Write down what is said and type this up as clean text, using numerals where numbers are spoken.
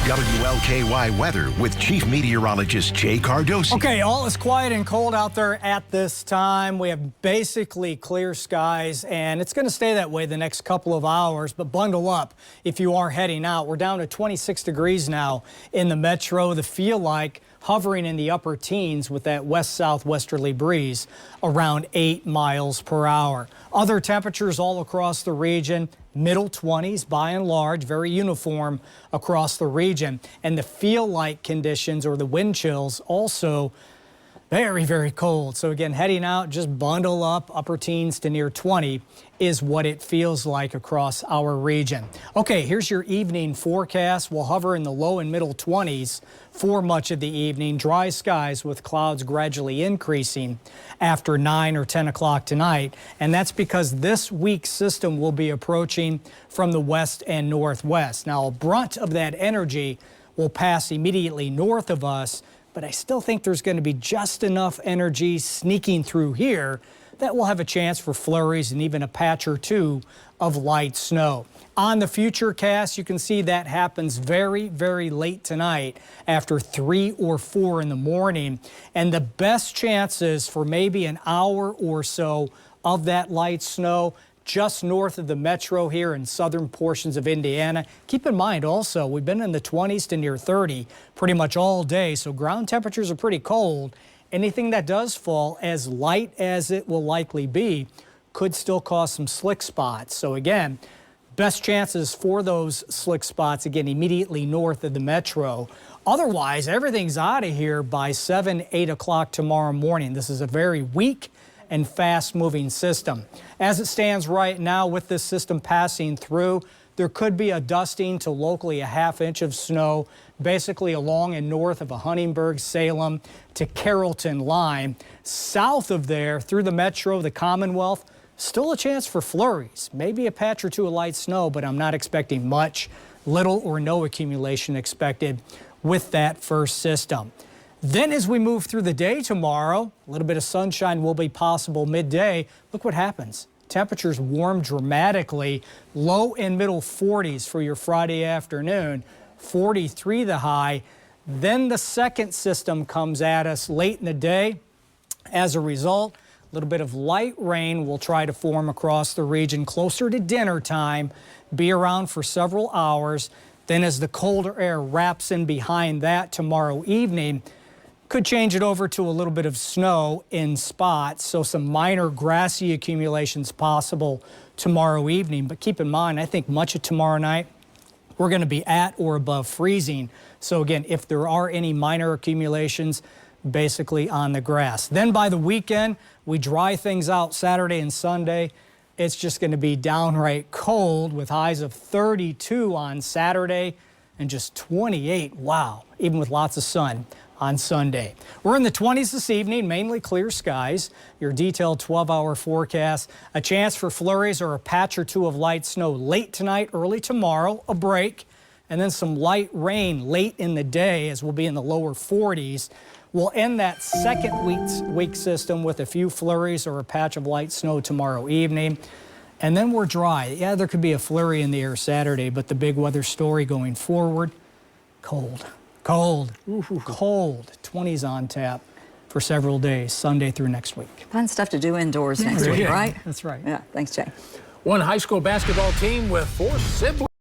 WLKY weather with Chief Meteorologist Jay Cardosi. Okay, all is quiet and cold out there at this time. We have basically clear skies, and it's going to stay that way the next couple of hours, but bundle up if you are heading out. We're down to 26 degrees now in the metro. The feel like hovering in the upper teens with that west-southwesterly breeze around 8 miles per hour. Other temperatures all across the region, middle 20s by and large, very uniform across the region. And the feel-like conditions or the wind chills also very, very cold. So again, heading out, just bundle up. Upper teens to near 20 is what it feels like across our region. Okay, here's your evening forecast. We'll hover in the low and middle 20s for much of the evening. Dry skies with clouds gradually increasing after 9 or 10 o'clock tonight. And that's because this week's system will be approaching from the west and northwest. Now, a brunt of that energy will pass immediately north of us, but I still think there's going to be just enough energy sneaking through here that we'll have a chance for flurries and even a patch or two of light snow. On the Futurecast, you can see that happens very, very late tonight after 3 or 4 in the morning. And the best chances for maybe an hour or so of that light snow just north of the metro here in southern portions of Indiana. Keep in mind also, we've been in the 20s to near 30 pretty much all day, so ground temperatures are pretty cold. Anything that does fall, as light as it will likely be, could still cause some slick spots. So again, best chances for those slick spots, again, immediately north of the metro. Otherwise, everything's out of here by 7, 8 o'clock tomorrow morning. This is a very weak and fast-moving system. As it stands right now with this system passing through, there could be a dusting to locally a ½ inch of snow, basically along and north of a Huntingburg, Salem to Carrollton line. South of there, through the metro, the Commonwealth, still a chance for flurries. Maybe a patch or two of light snow, but I'm not expecting much, little or no accumulation expected with that first system. Then as we move through the day tomorrow, a little bit of sunshine will be possible midday. Look what happens. Temperatures warm dramatically, low and middle 40s for your Friday afternoon, 43 the high. Then the second system comes at us late in the day. As a result, a little bit of light rain will try to form across the region closer to dinner time, be around for several hours. Then as the colder air wraps in behind that tomorrow evening, could change it over to a little bit of snow in spots, so some minor grassy accumulations possible tomorrow evening. But keep in mind, I think much of tomorrow night, we're going to be at or above freezing. So again, if there are any minor accumulations, basically on the grass. Then by the weekend, we dry things out Saturday and Sunday. It's just going to be downright cold with highs of 32 on Saturday and just 28, wow, even with lots of sun on Sunday. We're in the 20s this evening, mainly clear skies. Your detailed 12-hour forecast. A chance for flurries or a patch or two of light snow late tonight, early tomorrow, a break, and then some light rain late in the day as we'll be in the lower 40s. We'll end that second week system with a few flurries or a patch of light snow tomorrow evening. And then we're dry. Yeah, there could be a flurry in the air Saturday, but the big weather story going forward, cold. Cold, cold, 20s on tap for several days, Sunday through next week. Fun stuff to do indoors next week, right? That's right. Yeah, thanks, Jay. One high school basketball team with 4 siblings.